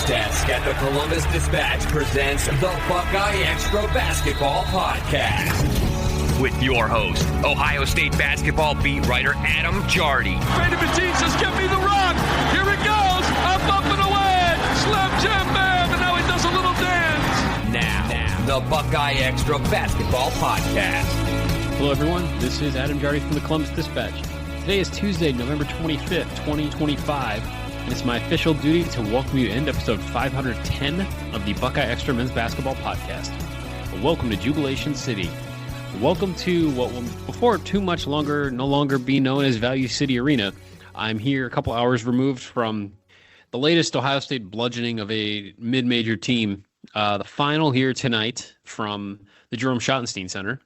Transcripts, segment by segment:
Sports Desk at the Columbus Dispatch presents the BuckeyeXtra Basketball Podcast. With your host, Ohio State basketball beat writer Adam Jardy. Brandon Matisse says, "Give me the rock." Here it goes. Up and away. Slam jam bam. And now he does a little dance. Now, the BuckeyeXtra Basketball Podcast. Hello, everyone. This is Adam Jardy from the Columbus Dispatch. Today is Tuesday, November 25th, 2025. And it's my official duty to welcome you into episode 510 of the BuckeyeXtra Men's Basketball Podcast. Welcome to Jubilation City. Welcome to what will, before too much longer, no longer be known as Value City Arena. I'm here a couple hours removed from the latest Ohio State bludgeoning of a mid-major team. The final here tonight from the Jerome Schottenstein Center.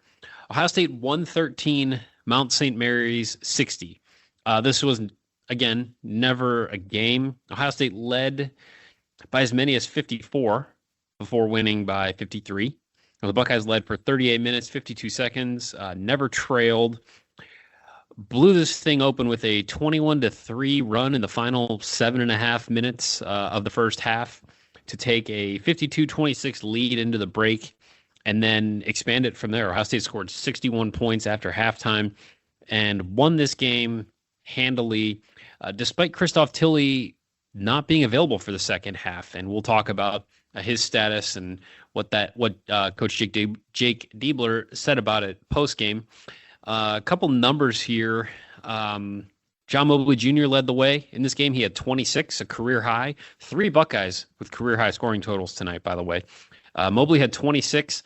Ohio State 113, Mount St. Mary's 60. This was, again, never a game. Ohio State led by as many as 54 before winning by 53. The Buckeyes led for 38 minutes, 52 seconds, never trailed. Blew this thing open with a 21-3 run in the final 7.5 minutes of the first half to take a 52-26 lead into the break and then expand it from there. Ohio State scored 61 points after halftime and won this game handily, despite Christoph Tilley not being available for the second half. And we'll talk about his status and what Coach Jake Diebler said about it post-game. A couple numbers here. John Mobley Jr. led the way in this game. He had 26, a career high. 3 Buckeyes with career high scoring totals tonight, by the way. Mobley had 26.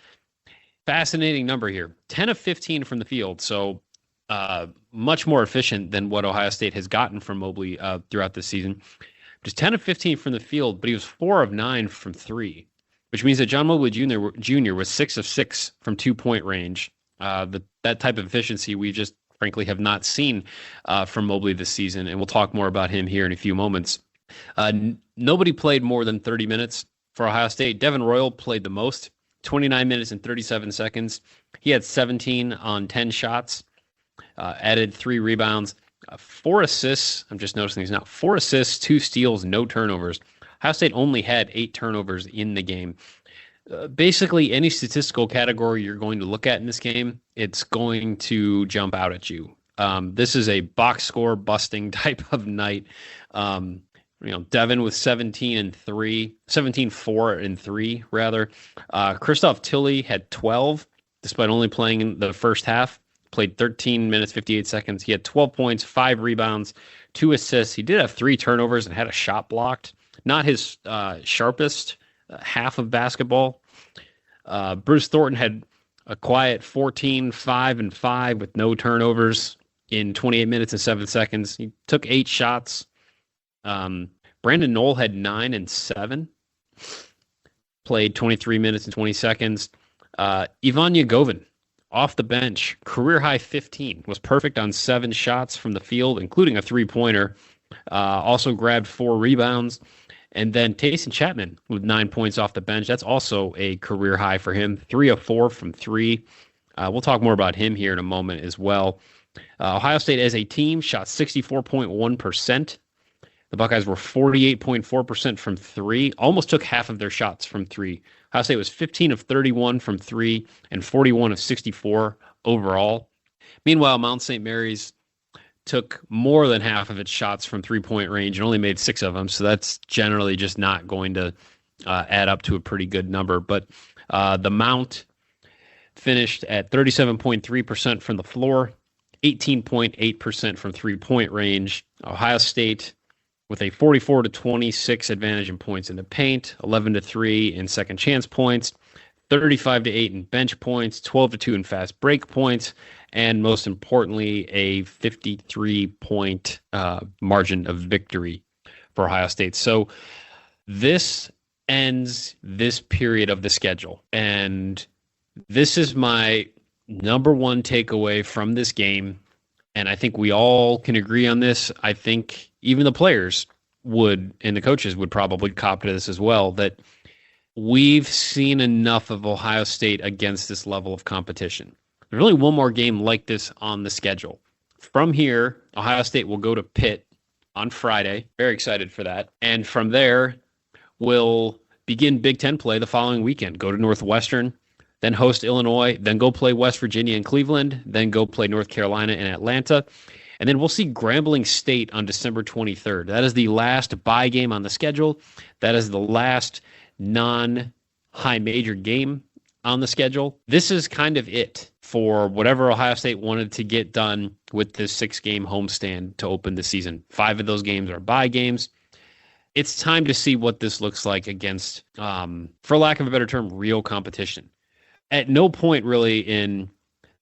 Fascinating number here. 10 of 15 from the field. So much more efficient than what Ohio State has gotten from Mobley throughout this season. Just 10 of 15 from the field, but he was 4 of 9 from 3, which means that John Mobley Jr. was 6 of 6 from 2-point range. That type of efficiency we just frankly have not seen from Mobley this season, and we'll talk more about him here in a few moments. Nobody played more than 30 minutes for Ohio State. Devin Royal played the most, 29 minutes and 37 seconds. He had 17 on 10 shots, added 3 rebounds, 4 assists. I'm just noticing these now. 4 assists, 2 steals, no turnovers. Ohio State only had 8 turnovers in the game. Basically, any statistical category you're going to look at in this game, it's going to jump out at you. This is a box score busting type of night. Devin with 17-4 and 3 rather. Christoph Tilley had 12, despite only playing in the first half. Played 13 minutes, 58 seconds. He had 12 points, 5 rebounds, 2 assists. He did have 3 turnovers and had a shot blocked. Not his sharpest half of basketball. Bruce Thornton had a quiet 14, 5 and 5 with no turnovers in 28 minutes and 7 seconds. He took 8 shots. Brandon Knoll had 9 and 7. Played 23 minutes and 20 seconds. Ivan Yagovin, off the bench, career high 15, was perfect on 7 shots from the field, including a 3-pointer. Also grabbed 4 rebounds. And then Tayson Chapman with 9 points off the bench. That's also a career high for him. 3 of 4 from 3. We'll talk more about him here in a moment as well. Ohio State as a team shot 64.1%. The Buckeyes were 48.4% from 3. Almost took half of their shots from 3. Ohio State was 15 of 31 from 3 and 41 of 64 overall. Meanwhile, Mount St. Mary's took more than half of its shots from 3-point range and only made 6 of them. So that's generally just not going to add up to a pretty good number. But the Mount finished at 37.3% from the floor, 18.8% from 3-point range. Ohio State with a 44-26 advantage in points in the paint, 11-3 in second chance points, 35-8 in bench points, 12-2 in fast break points, and most importantly, a 53-point margin of victory for Ohio State. So this ends this period of the schedule. And this is my number one takeaway from this game. And I think we all can agree on this. I think even the players would, and the coaches would probably cop to this as well, that we've seen enough of Ohio State against this level of competition. There's only one more game like this on the schedule. From here, Ohio State will go to Pitt on Friday. Very excited for that. And from there, will begin Big Ten play the following weekend. Go to Northwestern, then host Illinois, then go play West Virginia and Cleveland, then go play North Carolina and Atlanta. And then we'll see Grambling State on December 23rd. That is the last bye game on the schedule. That is the last non-high major game on the schedule. This is kind of it for whatever Ohio State wanted to get done with this 6-game homestand to open the season. 5 of those games are bye games. It's time to see what this looks like against, for lack of a better term, real competition. At no point really in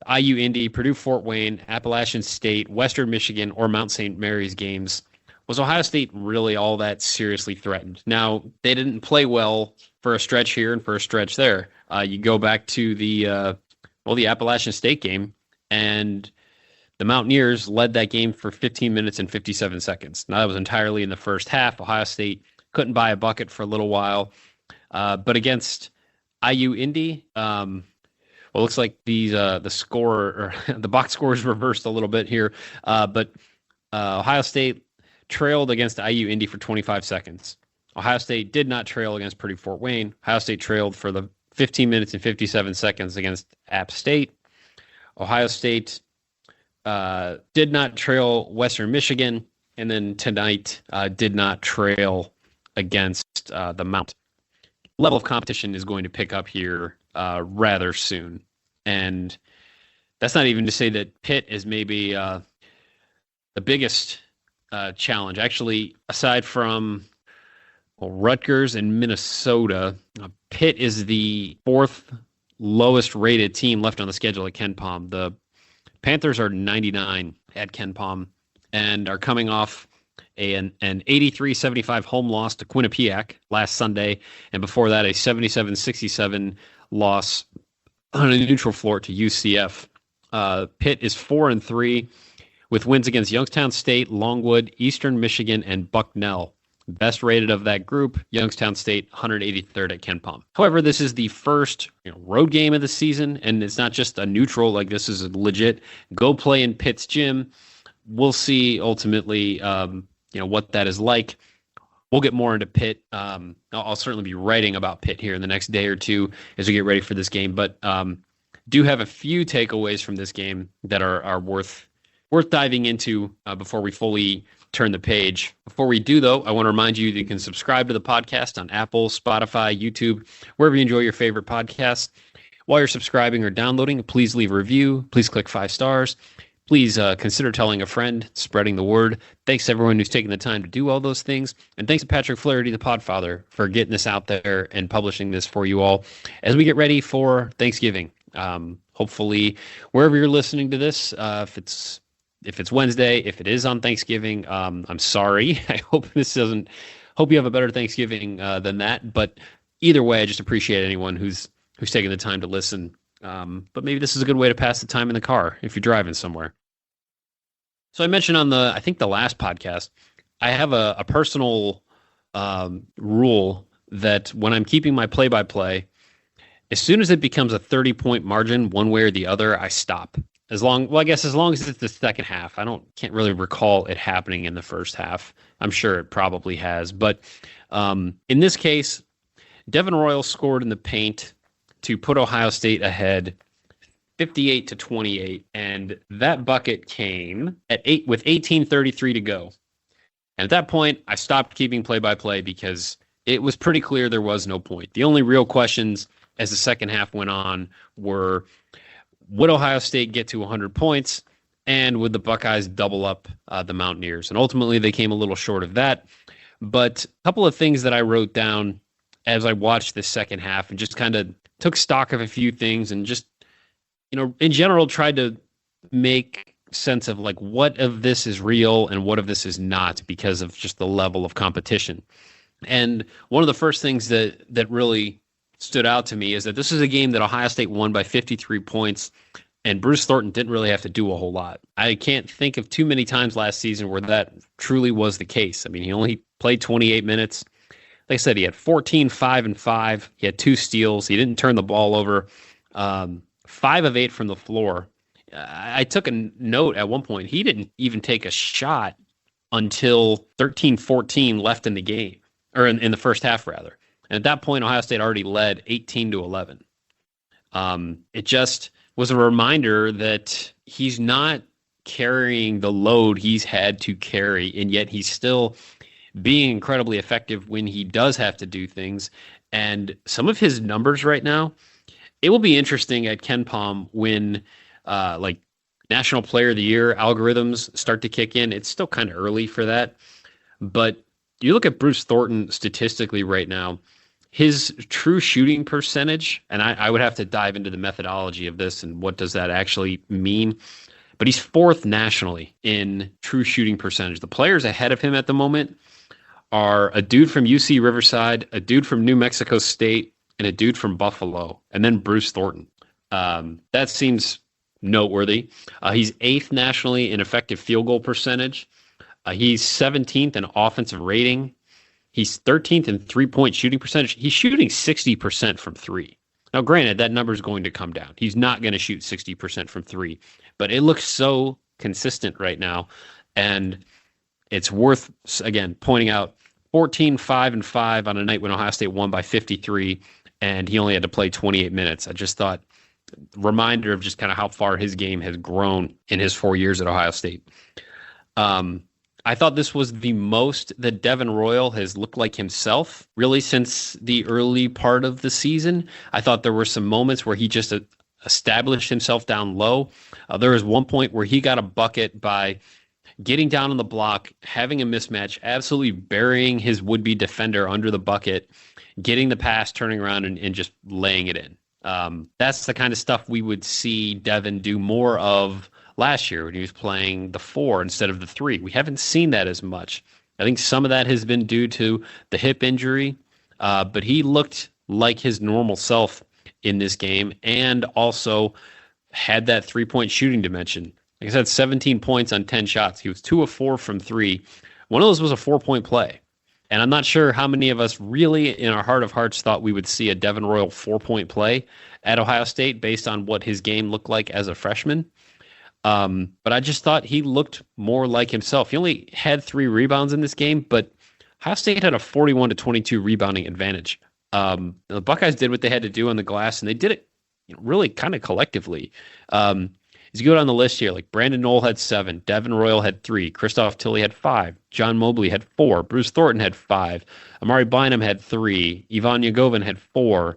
IU Indy, Purdue Fort Wayne, Appalachian State, Western Michigan, or Mount St. Mary's games was Ohio State really all that seriously threatened. Now, they didn't play well for a stretch here and for a stretch there. You go back to the Appalachian State game, and the Mountaineers led that game for 15 minutes and 57 seconds. Now, that was entirely in the first half. Ohio State couldn't buy a bucket for a little while. But against IU Indy, it looks like the score, or the box score is reversed a little bit here. But Ohio State trailed against IU Indy for 25 seconds. Ohio State did not trail against Purdue Fort Wayne. Ohio State trailed for the 15 minutes and 57 seconds against App State. Ohio State did not trail Western Michigan, and then tonight did not trail against the Mount. Level of competition is going to pick up here rather soon. And that's not even to say that Pitt is maybe the biggest challenge. Actually, aside from Rutgers and Minnesota, Pitt is the 4th lowest rated team left on the schedule at Ken Palm. The Panthers are 99 at Ken Palm and are coming off an 83-75 home loss to Quinnipiac last Sunday, and before that a 77-67 loss on a neutral floor to UCF. Pitt is 4-3 with wins against Youngstown State, Longwood, Eastern Michigan, and Bucknell. Best rated of that group, Youngstown State, 183rd at Ken Palm. However, this is the first road game of the season, and it's not just a neutral. Like, this is a legit go play in Pitt's gym. We'll see ultimately what that is like. We'll get more into Pitt. I'll certainly be writing about Pitt here in the next day or two as we get ready for this game. But do have a few takeaways from this game that are worth diving into before we fully turn the page. Before we do, though, I want to remind you that you can subscribe to the podcast on Apple, Spotify, YouTube, wherever you enjoy your favorite podcasts. While you're subscribing or downloading, please leave a review. Please click 5 stars. Please consider telling a friend, spreading the word. Thanks to everyone who's taken the time to do all those things. And thanks to Patrick Flaherty, the Podfather, for getting this out there and publishing this for you all as we get ready for Thanksgiving. Hopefully, wherever you're listening to this, if it's Wednesday, if it is on Thanksgiving, I'm sorry. I hope you have a better Thanksgiving than that. But either way, I just appreciate anyone who's taking the time to listen. But maybe this is a good way to pass the time in the car if you're driving somewhere. So I mentioned on the last podcast, I have a personal rule that when I'm keeping my play-by-play, as soon as it becomes a 30-point margin one way or the other, I stop. As long as it's the second half. Can't really recall it happening in the first half. I'm sure it probably has. But in this case, Devin Royal scored in the paint to put Ohio State ahead 58-28, and that bucket came with 18:33 to go. And at that point, I stopped keeping play-by-play because it was pretty clear there was no point. The only real questions as the second half went on were, would Ohio State get to 100 points, and would the Buckeyes double up the Mountaineers? And ultimately, they came a little short of that. But a couple of things that I wrote down as I watched the second half and just kind of took stock of a few things and just, in general, tried to make sense of like what of this is real and what of this is not because of just the level of competition. And one of the first things that really stood out to me is that this is a game that Ohio State won by 53 points, and Bruce Thornton didn't really have to do a whole lot. I can't think of too many times last season where that truly was the case. I mean, he only played 28 minutes. Like I said, he had 14, 5, and 5. He had 2 steals. He didn't turn the ball over. 5 of 8 from the floor. I took a note at one point. He didn't even take a shot until 13-14 left in the game. or in the first half rather. And at that point, Ohio State already led 18-11. It just was a reminder that he's not carrying the load he's had to carry, and yet he's still being incredibly effective when he does have to do things. And some of his numbers right now, it will be interesting at KenPom when like National Player of the Year algorithms start to kick in. It's still kind of early for that. But you look at Bruce Thornton statistically right now, his true shooting percentage, and I would have to dive into the methodology of this and what does that actually mean, but he's fourth nationally in true shooting percentage. The players ahead of him at the moment are a dude from UC Riverside, a dude from New Mexico State, and a dude from Buffalo, and then Bruce Thornton. That seems noteworthy. He's eighth nationally in effective field goal percentage. He's 17th in offensive rating. He's 13th in three-point shooting percentage. He's shooting 60% from three. Now, granted, that number is going to come down. He's not going to shoot 60% from three, but it looks so consistent right now. And it's worth, again, pointing out 14-5-5 on a night when Ohio State won by 53, and he only had to play 28 minutes. I just thought, reminder of just kind of how far his game has grown in his 4 years at Ohio State. I thought this was the most that Devin Royal has looked like himself, really, since the early part of the season. I thought there were some moments where he just established himself down low. There was one point where he got a bucket by getting down on the block, having a mismatch, absolutely burying his would-be defender under the bucket, getting the pass, turning around, and just laying it in. That's the kind of stuff we would see Devin do more of last year when he was playing the 4 instead of the 3. We haven't seen that as much. I think some of that has been due to the hip injury, but he looked like his normal self in this game and also had that three-point shooting dimension. Like I said, 17 points on 10 shots. He was 2 of 4 from 3. One of those was a 4-point play. And I'm not sure how many of us really, in our heart of hearts, thought we would see a Devin Royal 4-point play at Ohio State based on what his game looked like as a freshman. But I just thought he looked more like himself. He only had 3 rebounds in this game, but Ohio State had a 41-22 rebounding advantage. The Buckeyes did what they had to do on the glass, and they did it really kind of collectively. As you go down the list here, like Brandon Knoll had 7, Devin Royal had 3, Christoph Tilley had 5, John Mobley had 4, Bruce Thornton had 5, Amari Bynum had 3, Ivan Yagovin had 4,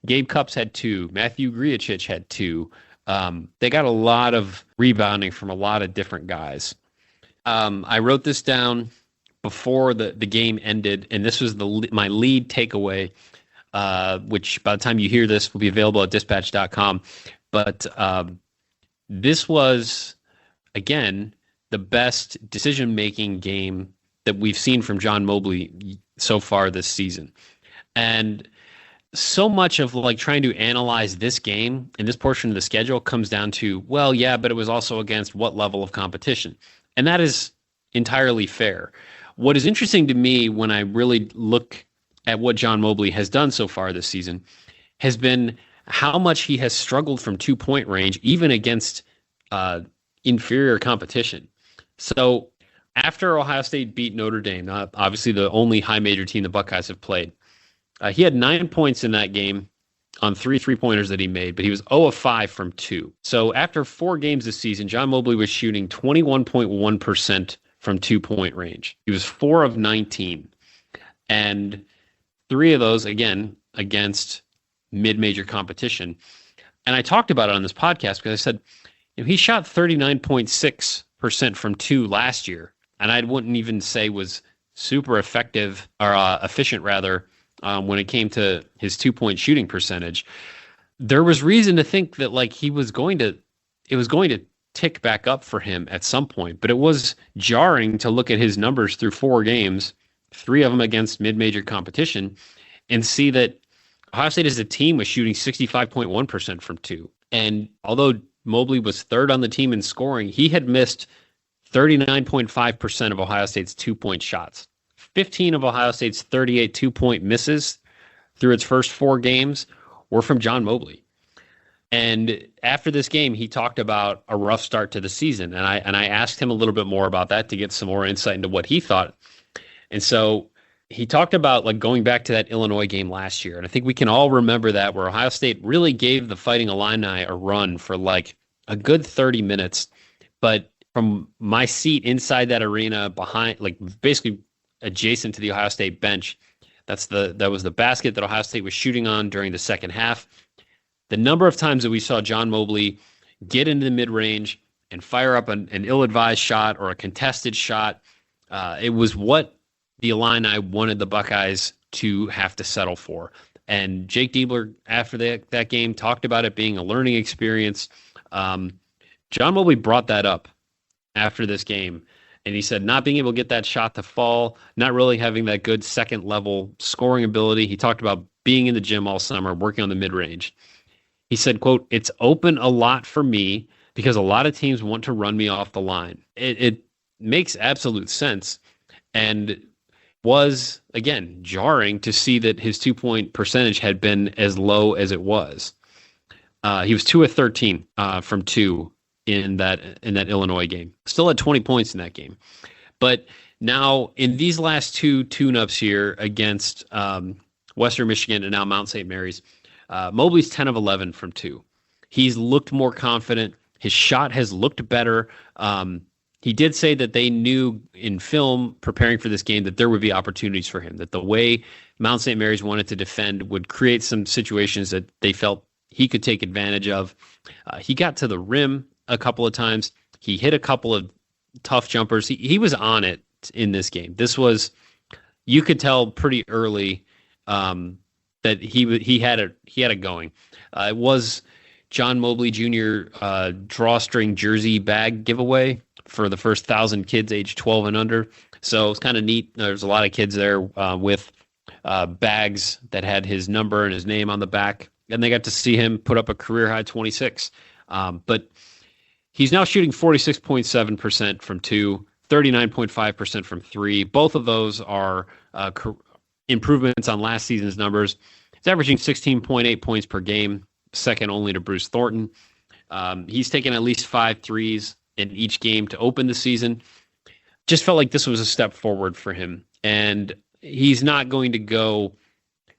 Gabe Cupps had 2, Matthew Griachich had 2. They got a lot of rebounding from a lot of different guys. I wrote this down before the game ended, and this was my lead takeaway, which by the time you hear this will be available at dispatch.com. But this was, again, the best decision-making game that we've seen from John Mobley so far this season. And so much of like trying to analyze this game and this portion of the schedule comes down to, well, yeah, but it was also against what level of competition. And that is entirely fair. What is interesting to me when I really look at what John Mobley has done so far this season has been how much he has struggled from 2-point range, even against inferior competition. So after Ohio State beat Notre Dame, obviously the only high major team the Buckeyes have played, he had 9 points in that game on 3 3-pointers that he made, but he was 0 of 5 from 2. So after 4 games this season, John Mobley was shooting 21.1% from 2-point range. He was 4 of 19. And 3 of those, again, against mid-major competition. And I talked about it on this podcast because I said, he shot 39.6% from 2 last year. And I wouldn't even say was super effective or efficient, rather, when it came to his 2-point shooting percentage. There was reason to think that like it was going to tick back up for him at some point, but it was jarring to look at his numbers through 4 games, 3 of them against mid-major competition, and see that Ohio State as a team was shooting 65.1% from 2. And although Mobley was 3rd on the team in scoring, he had missed 39.5% of Ohio State's 2-point shots. 15 of Ohio State's 38 2-point misses through its first 4 games were from John Mobley. And after this game, he talked about a rough start to the season. And I asked him a little bit more about that to get some more insight into what he thought. And so he talked about like going back to that Illinois game last year. And I think we can all remember that, where Ohio State really gave the Fighting Illini a run for like a good 30 minutes. But from my seat inside that arena behind, like basically adjacent to the Ohio State bench, that was the basket that Ohio State was shooting on during the second half. The number of times that we saw John Mobley get into the mid-range and fire up an ill-advised shot or a contested shot, it was what the Illini wanted the Buckeyes to have to settle for. And Jake Diebler, after that game, talked about it being a learning experience. John Mobley brought that up after this game, and he said not being able to get that shot to fall, not really having that good second-level scoring ability. He talked about being in the gym all summer, working on the mid-range. He said, quote, "It's open a lot for me because a lot of teams want to run me off the line." It makes absolute sense, and was, again, jarring to see that his 2-point percentage had been as low as it was. He was 2 of 13 from 2 in that Illinois game. Still had 20 points in that game. But now in these last two tune-ups here against Western Michigan and now Mount St. Mary's, Mobley's 10 of 11 from 2. He's looked more confident. His shot has looked better. He did say that they knew in film preparing for this game that there would be opportunities for him, that the way Mount St. Mary's wanted to defend would create some situations that they felt he could take advantage of. He got to the rim a couple of times. He hit a couple of tough jumpers. He was on it in this game. This was, you could tell pretty early that he had it going. It was John Mobley Jr. Drawstring jersey bag giveaway for the first 1,000 kids age 12 and under. So it's kind of neat. There's a lot of kids there with bags that had his number and his name on the back, and they got to see him put up a career-high 26. But he's now shooting 46.7% from 2, 39.5% from 3. Both of those are improvements on last season's numbers. He's averaging 16.8 points per game, second only to Bruce Thornton. He's taken at least 5 threes in each game to open the season. Just felt like this was a step forward for him. And he's not going to go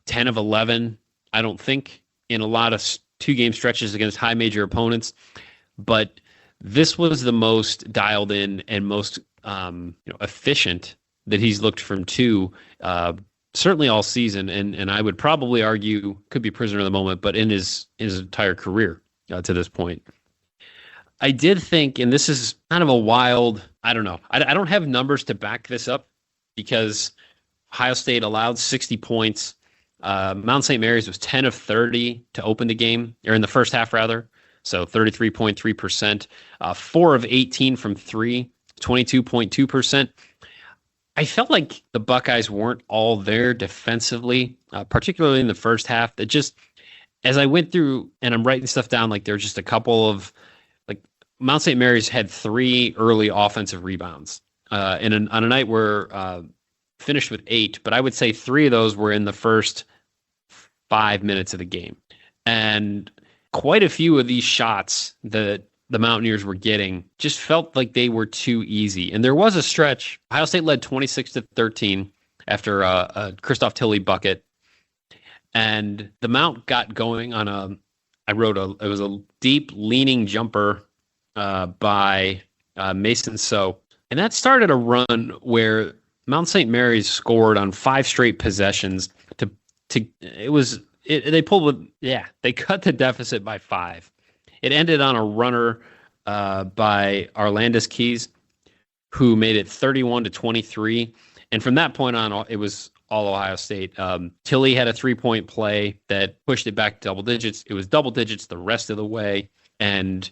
10 of 11, I don't think, in a lot of 2-game stretches against high major opponents. But this was the most dialed in and most efficient that he's looked from 2, certainly all season. And I would probably argue, could be prisoner of the moment, but in his entire career to this point. I did think, and this is kind of a wild, I don't know. I don't have numbers to back this up because Ohio State allowed 60 points. Mount St. Mary's was 10 of 30 to open the game, or in the first half, rather. So 33.3%. 4 of 18 from 3, 22.2%. I felt like the Buckeyes weren't all there defensively, particularly in the first half. That just, as I went through and I'm writing stuff down, like there were just a couple of, like Mount St. Mary's had 3 early offensive rebounds on a night where finished with 8, but I would say 3 of those were in the first 5 minutes of the game. And quite a few of these shots that the Mountaineers were getting just felt like they were too easy. And there was a stretch. Ohio State led 26-13 after a Christoph Tilley bucket. And the Mount got going on it was a deep leaning jumper by Mason So. And that started a run where Mount St. Mary's scored on 5 straight possessions they cut the deficit by 5. It ended on a runner by Arlandis Keys, who made it 31-23. And from that point on, it was all Ohio State. Tilley had a 3-point play that pushed it back to double digits. It was double digits the rest of the way. And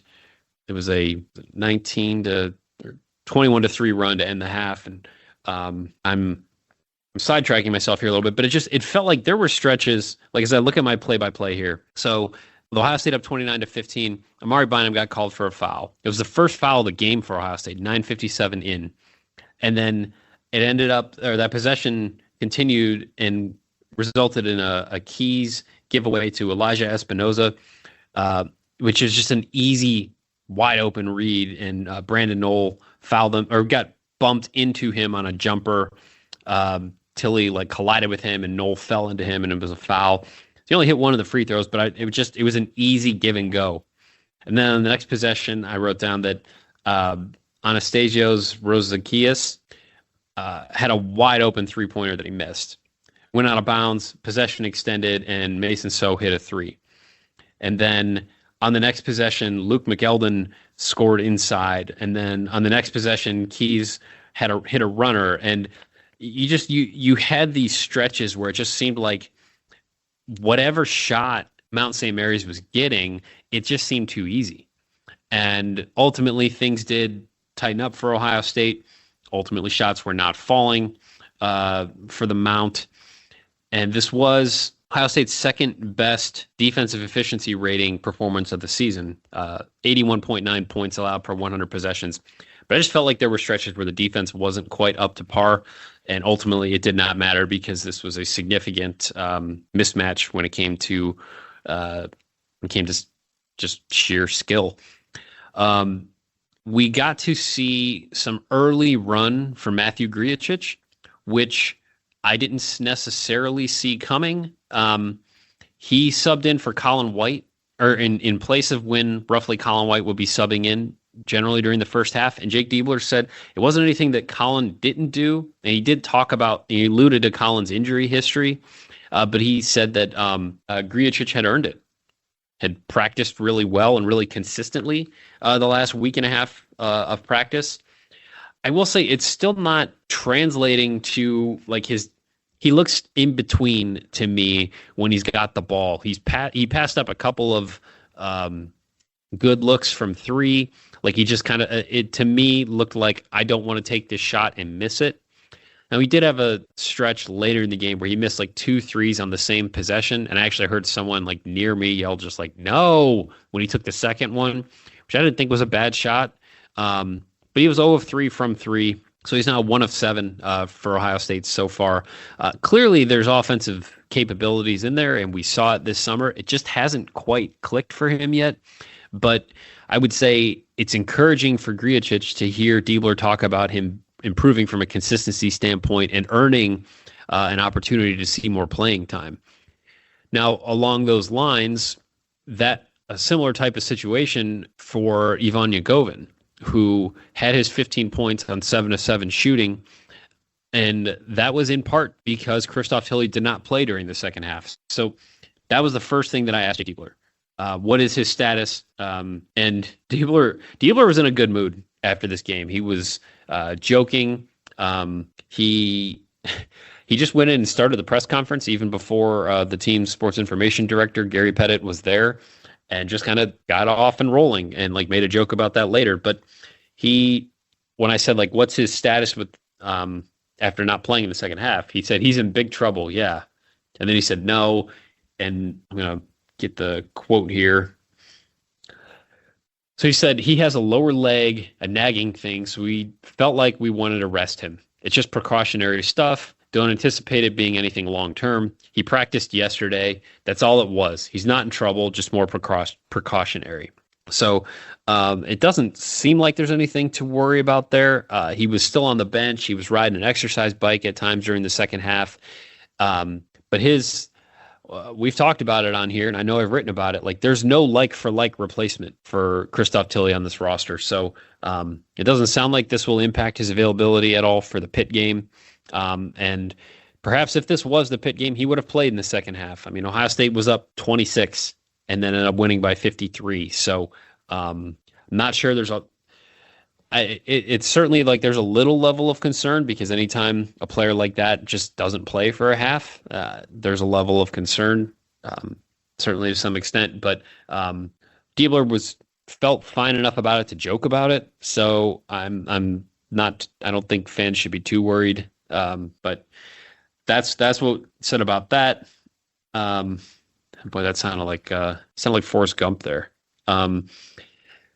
it was a 21-3 run to end the half. And I'm sidetracking myself here a little bit, but it felt like there were stretches, like as I look at my play-by-play here. So with Ohio State up 29-15, Amari Bynum got called for a foul. It was the first foul of the game for Ohio State, 9:57 in. And then it ended up, or that possession continued and resulted in a Keys giveaway to Elijah Espinoza, which is just an easy, wide open read. And Brandon Knoll fouled him, or got bumped into him on a jumper. Tilly like collided with him and Knoll fell into him and it was a foul. He only hit one of the free throws, but it was an easy give and go. And then on the next possession, I wrote down that Anastasios Rosakias had a wide open 3-pointer that he missed. Went out of bounds, possession extended, and Mason So hit a 3. And then on the next possession, Luke McElden scored inside. And then on the next possession, Keys hit a runner. And you had these stretches where it just seemed like whatever shot Mount St. Mary's was getting, it just seemed too easy. And ultimately, things did tighten up for Ohio State. Ultimately, shots were not falling for the Mount. And this was Ohio State's second best defensive efficiency rating performance of the season, 81.9 points allowed per 100 possessions. But I just felt like there were stretches where the defense wasn't quite up to par, and ultimately it did not matter because this was a significant mismatch when it came to just sheer skill. We got to see some early run from Matthew Griachich, which I didn't necessarily see coming. He subbed in for Colin White, or in place of when roughly Colin White would be subbing in generally during the first half. And Jake Diebler said it wasn't anything that Colin didn't do. And he did talk about, he alluded to Colin's injury history, but he said that Griachich had earned it, had practiced really well and really consistently the last week and a half of practice. I will say it's still not translating to like he looks in between to me when he's got the ball. He passed up a couple of good looks from three. Like he just kind of, it to me looked like I don't want to take this shot and miss it. Now he did have a stretch later in the game where he missed like 2 threes on the same possession. And I actually heard someone like near me yell just like, no, when he took the second one, which I didn't think was a bad shot. But he was 0 of 3 from 3. So he's now 1 of 7 for Ohio State so far. Clearly there's offensive capabilities in there, and we saw it this summer. It just hasn't quite clicked for him yet. But I would say it's encouraging for Griachich to hear Diebler talk about him improving from a consistency standpoint and earning an opportunity to see more playing time. Now, along those lines, that a similar type of situation for Ivan Yagovin, who had his 15 points on 7 of 7 shooting, and that was in part because Christoph Tilly did not play during the second half. So that was the first thing that I asked Diebler. What is his status? And Diebler was in a good mood after this game. He was joking. He just went in and started the press conference even before the team's sports information director, Gary Pettit, was there, and just kind of got off and rolling and like made a joke about that later. But when I said like, what's his status with after not playing in the second half, he said he's in big trouble. Yeah. And then he said no. And I'm going to get the quote here. So he said he has a lower leg, a nagging thing. So we felt like we wanted to rest him. It's just precautionary stuff. Don't anticipate it being anything long-term. He practiced yesterday. That's all it was. He's not in trouble, just more precautionary. So it doesn't seem like there's anything to worry about there. He was still on the bench. He was riding an exercise bike at times during the second half. But we've talked about it on here, and I know I've written about it. Like, there's no like-for-like replacement for Christoph Tilly on this roster. So it doesn't sound like this will impact his availability at all for the Pitt game. And perhaps if this was the Pitt game, he would have played in the second half. I mean, Ohio State was up 26 and then ended up winning by 53. So I'm not sure it's certainly like there's a little level of concern because anytime a player like that just doesn't play for a half, there's a level of concern, certainly to some extent. But Diebler felt fine enough about it to joke about it. So I don't think fans should be too worried. But that's what said about that. Boy, that sounded like Forrest Gump there.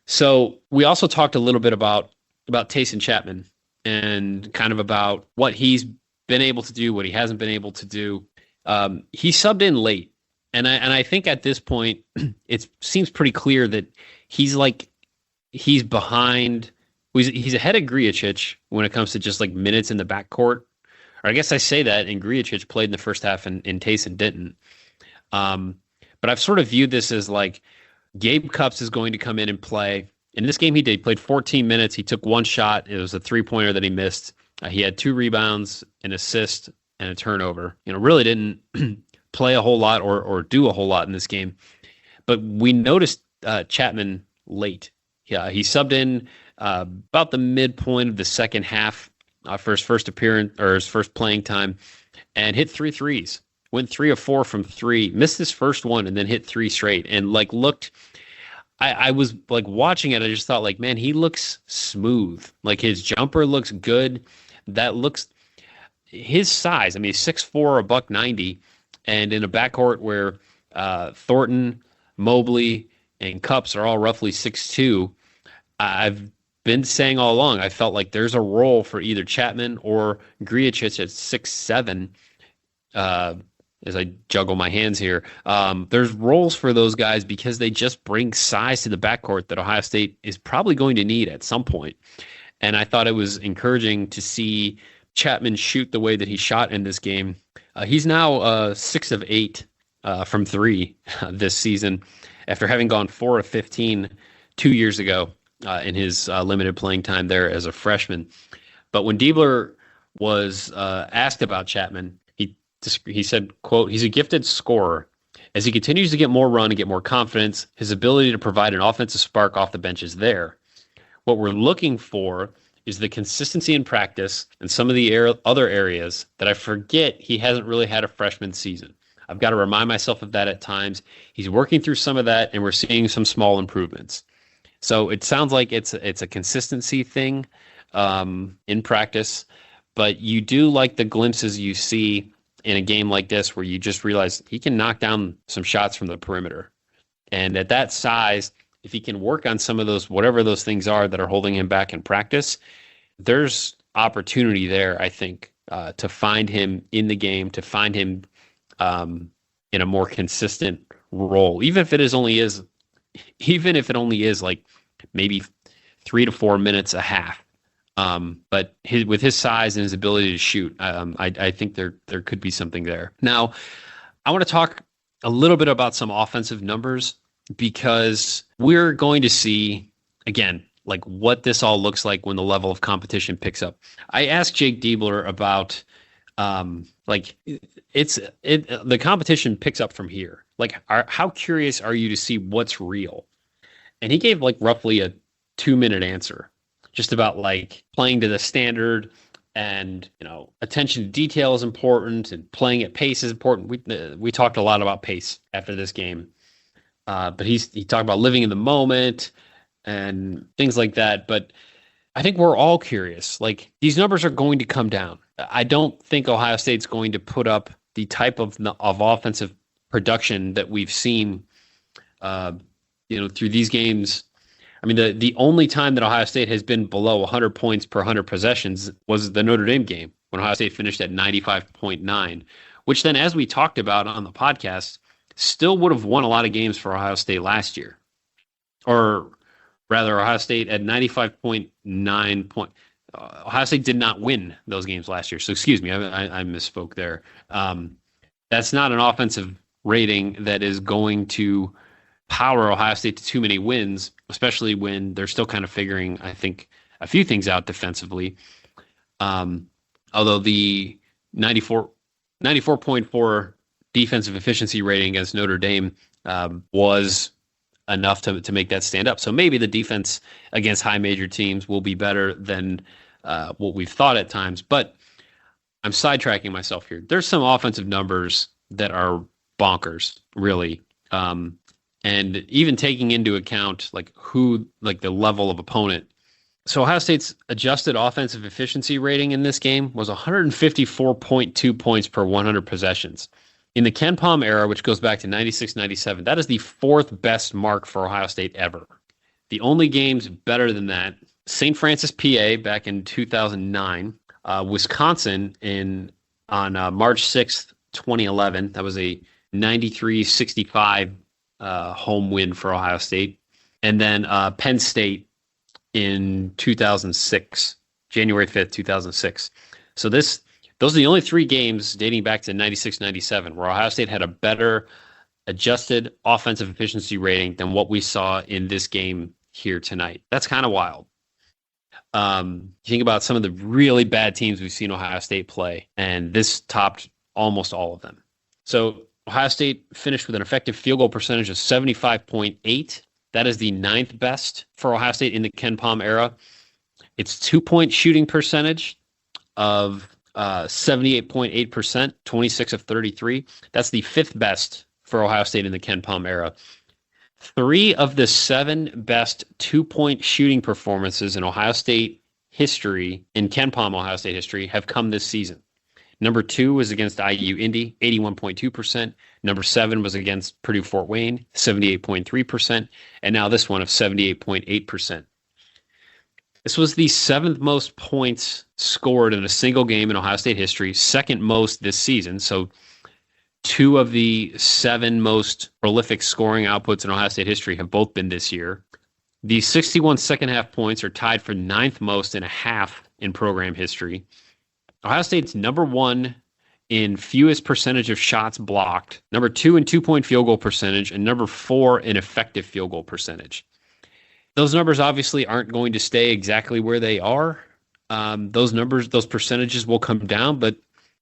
So we also talked a little bit about Tayson Chapman and kind of about what he's been able to do, what he hasn't been able to do. He subbed in late, and I think at this point it seems pretty clear that he's behind. He's ahead of Griachich when it comes to just like minutes in the backcourt, Or I guess I say that, and Grijacic played in the first half and Taysom didn't. But I've sort of viewed this as like Gabe Cupps is going to come in and play. In this game he did. He played 14 minutes. He took one shot. It was a three-pointer that he missed. He had 2 rebounds, an assist, and a turnover. Really didn't play a whole lot or do a whole lot in this game. But we noticed Chapman late. Yeah, he subbed in about the midpoint of the second half for his first appearance or his first playing time, and hit 3 threes. Went 3 of 4 from 3. Missed his first one and then hit 3 straight. And looked. I was watching it. I just thought man, he looks smooth. His jumper looks good. That looks his size. I mean, he's 6'4", $190, and in a backcourt where Thornton, Mobley, and Cupps are all roughly 6'2", I've been saying all along, I felt like there's a role for either Chapman or Grijacic at 6'7". As I juggle my hands here, there's roles for those guys because they just bring size to the backcourt that Ohio State is probably going to need at some point. And I thought it was encouraging to see Chapman shoot the way that he shot in this game. He's now 6 of 8 from 3 this season, after having gone 4 of 15 2 years ago in his limited playing time there as a freshman. But when Diebler was asked about Chapman, he said, quote, "He's a gifted scorer. As he continues to get more run and get more confidence, his ability to provide an offensive spark off the bench is there. What we're looking for is the consistency in practice and some of the other areas that I forget he hasn't really had a freshman season. I've got to remind myself of that at times. He's working through some of that, and we're seeing some small improvements." So it sounds like it's a consistency thing in practice, but you do like the glimpses you see in a game like this where you just realize he can knock down some shots from the perimeter. And at that size, if he can work on some of those, whatever those things are that are holding him back in practice, there's opportunity there, I think, to find him in the game, to find him in a more consistent role, even if it only is like maybe 3 to 4 minutes a half. But with his size and his ability to shoot, I think there could be something there. Now, I want to talk a little bit about some offensive numbers, because we're going to see, again, what this all looks like when the level of competition picks up. I asked Jake Diebler about the competition picks up from here. How curious are you to see what's real? And he gave roughly a 2-minute answer, just about playing to the standard, and attention to detail is important, and playing at pace is important. We talked a lot about pace after this game, but he talked about living in the moment and things like that. But I think we're all curious. These numbers are going to come down. I don't think Ohio State's going to put up the type of offensive production that we've seen, through these games. I mean, the only time that Ohio State has been below 100 points per 100 possessions was the Notre Dame game, when Ohio State finished at 95.9, which then, as we talked about on the podcast, still would have won a lot of games for Ohio State last year. Or rather, Ohio State at 95.9 point. Ohio State did not win those games last year. So excuse me, I misspoke there. That's not an offensive rating that is going to power Ohio State to too many wins, especially when they're still kind of figuring, I think, a few things out defensively. Although the 94.4 defensive efficiency rating against Notre Dame was enough to make that stand up. So maybe the defense against high major teams will be better than what we've thought at times. But I'm sidetracking myself here. There's some offensive numbers that are bonkers, really. And even taking into account the level of opponent. So Ohio State's adjusted offensive efficiency rating in this game was 154.2 points per 100 possessions. In the Ken Pom era, which goes back to 96-97, that is the 4th best mark for Ohio State ever. The only games better than that, St. Francis, PA, back in 2009, Wisconsin on March 6th, 2011. That was a 93-65 home win for Ohio State. And then Penn State in 2006, January 5th, 2006. So this Those are the only 3 games dating back to 96-97 where Ohio State had a better adjusted offensive efficiency rating than what we saw in this game here tonight. That's kind of wild. You think about some of the really bad teams we've seen Ohio State play, and this topped almost all of them. So Ohio State finished with an effective field goal percentage of 75.8. That is the 9th best for Ohio State in the Ken Pom era. Its 2-point shooting percentage of 78.8%, 26 of 33. That's the 5th best for Ohio State in the Ken Pom era. 3 of the 7 best 2-point shooting performances in Ohio State history, in Ken Pom Ohio State history, have come this season. Number 2 was against IU Indy, 81.2%. Number 7 was against Purdue Fort Wayne, 78.3%. And now this one of 78.8%. This was the 7th most points scored in a single game in Ohio State history, 2nd most this season. So 2 of the 7 most prolific scoring outputs in Ohio State history have both been this year. The 61 second-half points are tied for 9th most in a half in program history. Ohio State's number 1 in fewest percentage of shots blocked, number 2 in 2-point field goal percentage, and number 4 in effective field goal percentage. Those numbers obviously aren't going to stay exactly where they are. Those percentages will come down, but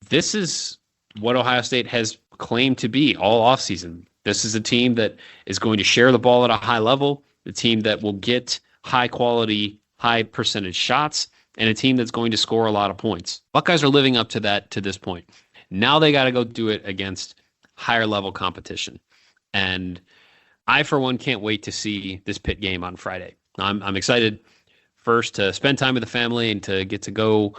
this is what Ohio State has claimed to be all offseason. This is a team that is going to share the ball at a high level, a team that will get high quality, high percentage shots, and a team that's going to score a lot of points. Buckeyes are living up to that to this point. Now they got to go do it against higher level competition. And I, for one, can't wait to see this Pitt game on Friday. I'm excited first to spend time with the family and to get to go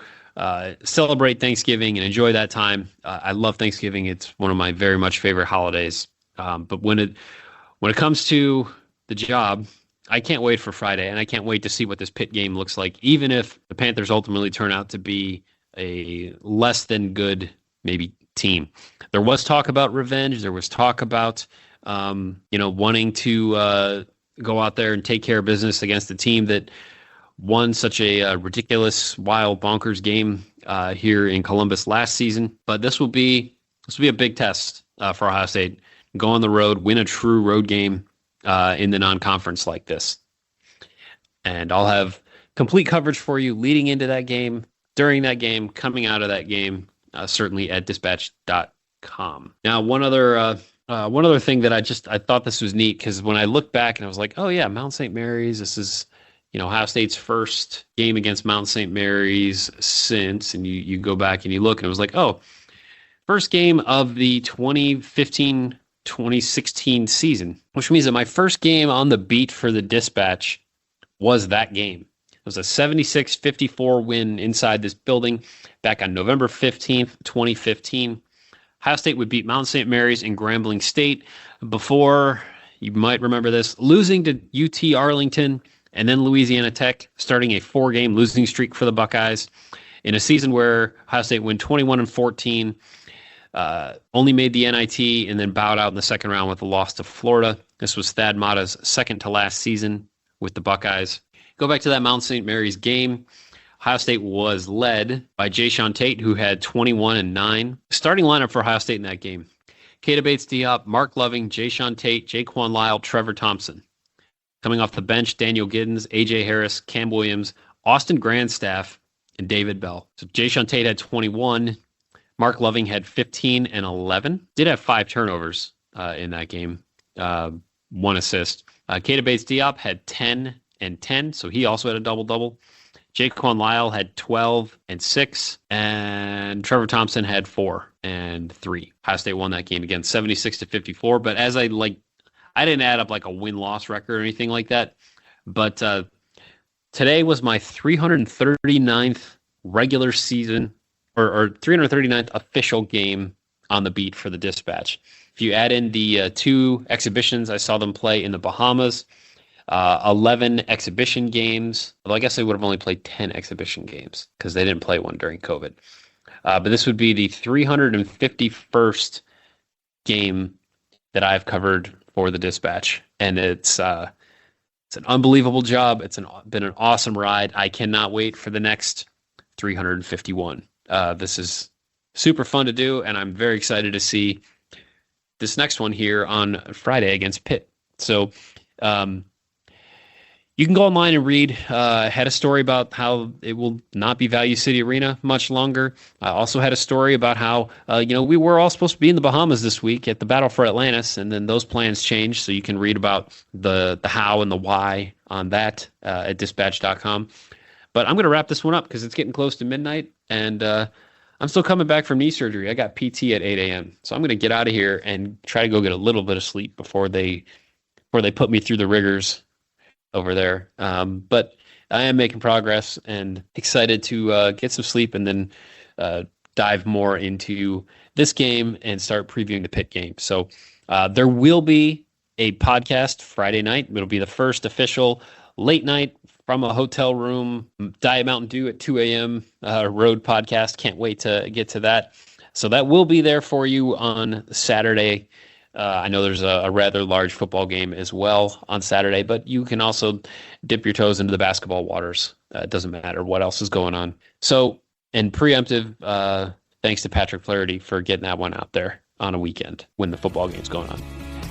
celebrate Thanksgiving and enjoy that time. I love Thanksgiving. It's one of my very much favorite holidays. But when it comes to the job, I can't wait for Friday, and I can't wait to see what this Pitt game looks like, even if the Panthers ultimately turn out to be a less than good, maybe, team. There was talk about revenge. There was talk about, wanting to go out there and take care of business against a team that won such a ridiculous, wild, bonkers game here in Columbus last season. But this will be a big test for Ohio State. Go on the road, win a true road game in the non-conference like this. And I'll have complete coverage for you leading into that game, during that game, coming out of that game, certainly at dispatch.com. Now, one other thing that I thought this was neat, because when I looked back and I was like, oh yeah, Mount St. Mary's, this is Ohio State's first game against Mount St. Mary's since, and you go back and you look and it was like, oh, first game of the 2015-2016 season, which means that my first game on the beat for the Dispatch was that game. It was a 76-54 win inside this building back on November 15th, 2015. Ohio State would beat Mount St. Mary's and Grambling State before, you might remember this, losing to UT Arlington and then Louisiana Tech, starting a 4-game losing streak for the Buckeyes in a season where Ohio State went 21-14, only made the NIT and then bowed out in the second round with a loss to Florida. This was Thad Matta's second to last season with the Buckeyes. Go back to that Mount St. Mary's game. Ohio State was led by Jayshawn Tate, who had 21-9. Starting lineup for Ohio State in that game: Keita Bates-Diop, Mark Loving, Jayshawn Tate, Jaquan Lyle, Trevor Thompson. Coming off the bench, Daniel Giddens, A.J. Harris, Cam Williams, Austin Grandstaff, and David Bell. So Jayshawn Tate had 21. Mark Loving had 15 and 11. Did have 5 turnovers in that game. 1 assist. Keita Bates-Diop had 10 and 10, so he also had a double-double. Jaquan Lyle had 12 and 6, and Trevor Thompson had 4 and 3. Ohio State won that game again, 76-54. But as I didn't add up like a win-loss record or anything like that. But today was my 339th regular season or 339th official game on the beat for the Dispatch. If you add in the 2 exhibitions I saw them play in the Bahamas, 11 exhibition games. Well, I guess they would have only played 10 exhibition games because they didn't play one during COVID. But this would be the 351st game that I've covered for the Dispatch, and it's an unbelievable job. It's been an awesome ride. I cannot wait for the next 351. This is super fun to do, and I'm very excited to see this next one here on Friday against Pitt. So you can go online and read. I had a story about how it will not be Value City Arena much longer. I also had a story about how, we were all supposed to be in the Bahamas this week at the Battle for Atlantis, and then those plans changed. So you can read about the how and the why on that at dispatch.com. But I'm going to wrap this one up because it's getting close to midnight, and I'm still coming back from knee surgery. I got PT at 8 a.m. So I'm going to get out of here and try to go get a little bit of sleep before they put me through the rigors over there. But I am making progress and excited to get some sleep and then dive more into this game and start previewing the Pitt game. So there will be a podcast Friday night. It'll be the first official late night from a hotel room, Diet Mountain Dew at 2 a.m. Road podcast. Can't wait to get to that. So that will be there for you on Saturday. I know there's a rather large football game as well on Saturday, but you can also dip your toes into the basketball waters. It doesn't matter what else is going on. So, and preemptive, thanks to Patrick Flaherty for getting that one out there on a weekend when the football game's going on.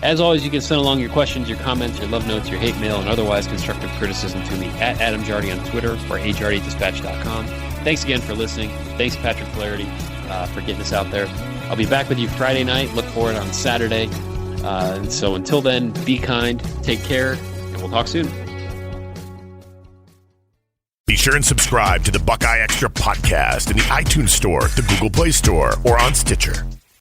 As always, you can send along your questions, your comments, your love notes, your hate mail, and otherwise constructive criticism to me at Adam Jardy on Twitter or ajardy@dispatch.com. Thanks again for listening. Thanks, Patrick Flaherty, for getting us out there. I'll be back with you Friday night. Look for it on Saturday. And so until then, be kind, take care, and we'll talk soon. Be sure and subscribe to the Buckeye Extra podcast in the iTunes Store, the Google Play Store, or on Stitcher.